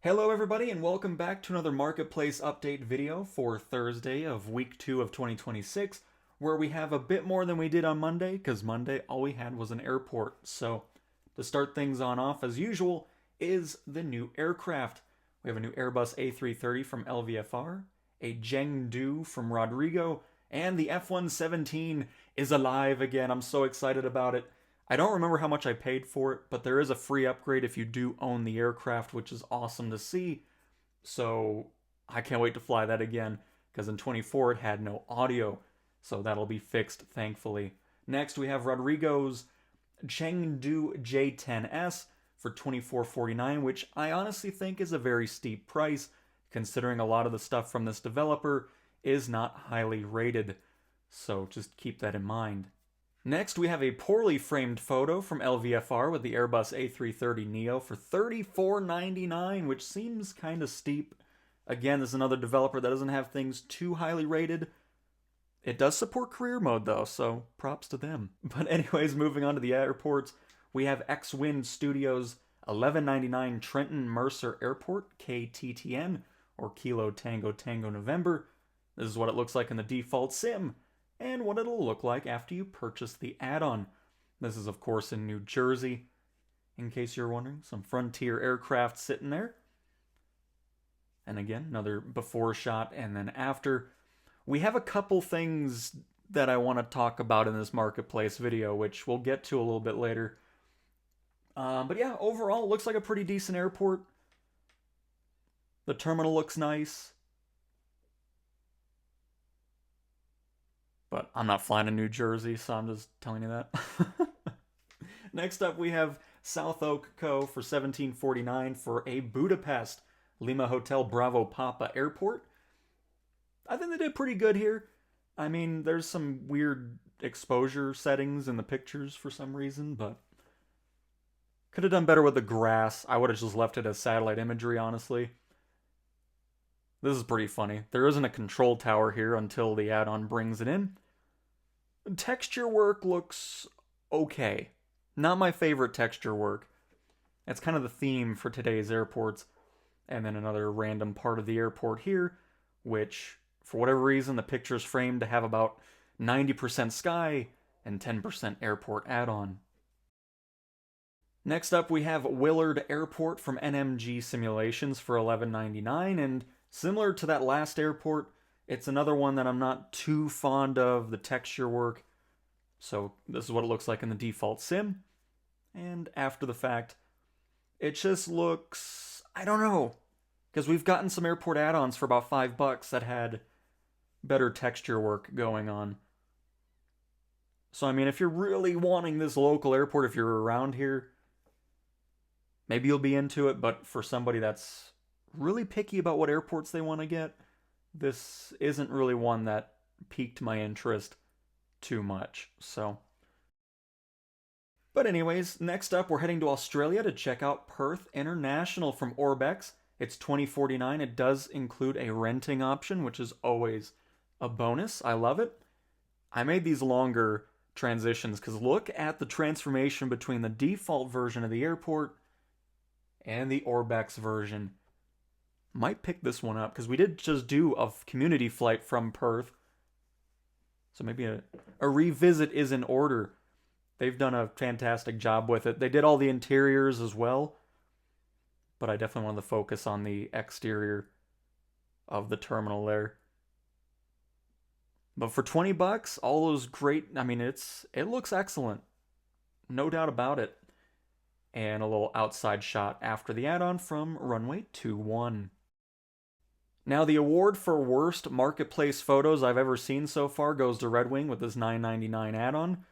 Hello everybody and welcome back to another Marketplace update video for Thursday of week 2 of 2026, where we have a bit more than we did on Monday, because Monday all we had was an airport. So to start things on off as usual is the new aircraft. We have a new Airbus A330 from LVFR, a Chengdu from Rodrigo, and the F-117 is alive again. I'm so excited about it. I don't remember how much I paid for it, but there is a free upgrade if you do own the aircraft, which is awesome to see. So I can't wait to fly that again, because in 24 it had no audio, so that'll be fixed, thankfully. Next, we have Rodrigo's Chengdu J10S for $24.49, which I honestly think is a very steep price, considering a lot of the stuff from this developer is not highly rated. So just keep that in mind. Next, we have a poorly framed photo from LVFR with the Airbus A330neo for $34.99, which seems kind of steep. Again, this is another developer that doesn't have things too highly rated. It does support career mode though, so props to them. But anyways, moving on to the airports, we have X-Wind Studios 1199 Trenton Mercer Airport, KTTN, or Kilo Tango Tango November. This is what it looks like in the default sim, and what it'll look like after you purchase the add-on. This is of course in New Jersey, in case you're wondering. Some Frontier aircraft sitting there. And again, another before shot and then after. We have a couple things that I want to talk about in this Marketplace video, which we'll get to a little bit later. But yeah, overall, it looks like a pretty decent airport. The terminal looks nice. But I'm not flying to New Jersey, so I'm just telling you that. Next up, we have South Oak Co. for $17.49 for a Budapest Lima Hotel Bravo Papa Airport. I think they did pretty good here. I mean, there's some weird exposure settings in the pictures for some reason, but could have done better with the grass. I would have just left it as satellite imagery, honestly. This is pretty funny. There isn't a control tower here until the add-on brings it in. Texture work looks okay. Not my favorite texture work. That's kind of the theme for today's airports. And then another random part of the airport here, which, for whatever reason, the picture's framed to have about 90% sky and 10% airport add-on. Next up, we have Willard Airport from NMG Simulations for $11.99, and similar to that last airport, it's another one that I'm not too fond of the texture work. So this is what it looks like in the default sim. And after the fact, it just looks, I don't know, because we've gotten some airport add-ons for about $5 that had better texture work going on. So I mean, if you're really wanting this local airport, if you're around here, maybe you'll be into it, but for somebody that's really picky about what airports they want to get, this isn't really one that piqued my interest too much, so. But anyways, next up we're heading to Australia to check out Perth International from Orbex. It's $20.49. It does include a renting option, which is always a bonus. I love it. I made these longer transitions because look at the transformation between the default version of the airport and the Orbex version. Might pick this one up because we did just do a community flight from Perth. So maybe a revisit is in order. They've done a fantastic job with it. They did all the interiors as well. But I definitely want to focus on the exterior of the terminal there. But for $20, all those great, I mean, it looks excellent. No doubt about it. And a little outside shot after the add-on from runway 21. Now, the award for worst marketplace photos I've ever seen so far goes to Red Wing with this $9.99 add-on.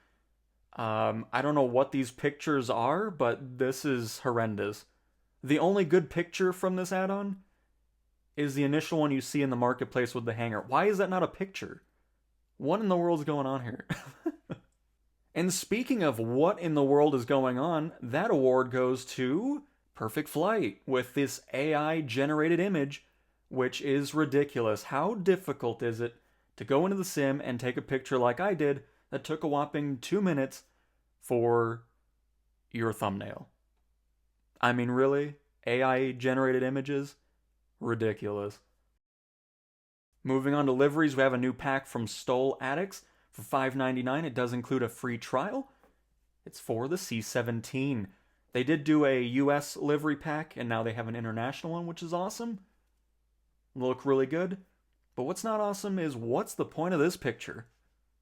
I don't know what these pictures are, but this is horrendous. The only good picture from this add-on is the initial one you see in the marketplace with the hangar. Why is that not a picture? What in the world is going on here? And speaking of what in the world is going on, that award goes to Perfect Flight with this AI-generated image, which is ridiculous. How difficult is it to go into the sim and take a picture like I did that took a whopping 2 minutes for your thumbnail? I mean, really? AI generated images. Ridiculous. Moving on to liveries, we have a new pack from Stole Addicts for $5.99. It does include a free trial. It's for the C-17. They did do a US livery pack, and now they have an international one, which is awesome. Look really good. But what's not awesome is, what's the point of this picture?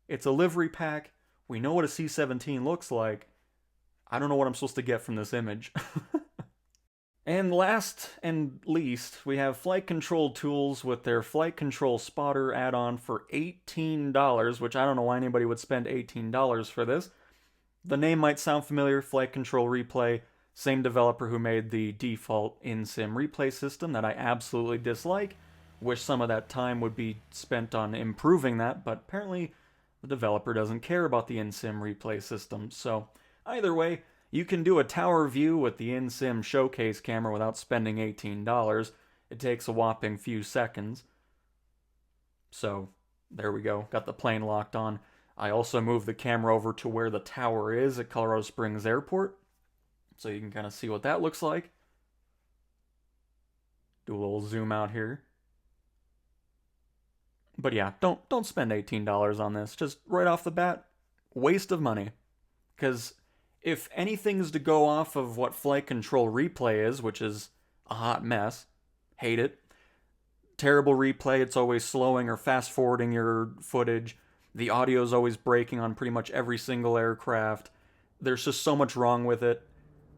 It's a livery pack. We know what a C-17 looks like. I don't know what I'm supposed to get from this image. And last and least, we have Flight Control Tools with their Flight Control Spotter add-on for $18, which I don't know why anybody would spend $18 for this. The name might sound familiar, Flight Control Replay, same developer who made the default in-sim replay system that I absolutely dislike. Wish some of that time would be spent on improving that, but apparently the developer doesn't care about the in-sim replay system. So either way, you can do a tower view with the in-sim showcase camera without spending $18. It takes a whopping few seconds. So there we go, got the plane locked on. I also moved the camera over to where the tower is at Colorado Springs Airport, so you can kind of see what that looks like. Do a little zoom out here. But yeah, don't spend $18 on this. Just right off the bat, waste of money. Because if anything's to go off of what Flight Control Replay is, which is a hot mess, hate it. Terrible replay, it's always slowing or fast forwarding your footage. The audio's always breaking on pretty much every single aircraft. There's just so much wrong with it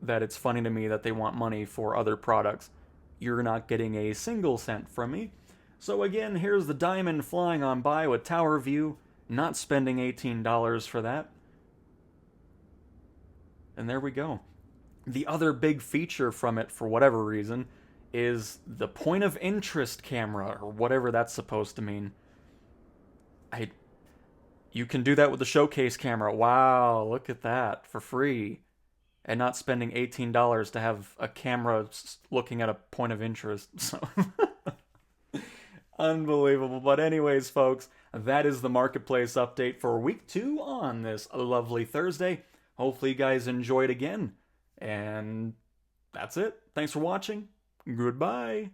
that it's funny to me that they want money for other products. You're not getting a single cent from me. So again, here's the Diamond flying on by with tower view, not spending $18 for that. And there we go. The other big feature from it, for whatever reason, is the point of interest camera, or whatever that's supposed to mean. You can do that with the showcase camera. Wow, look at that, for free. And not spending $18 to have a camera looking at a point of interest. So unbelievable. But anyways, folks, that is the marketplace update for week 2 on this lovely Thursday. Hopefully you guys enjoyed again. And that's it. Thanks for watching. Goodbye.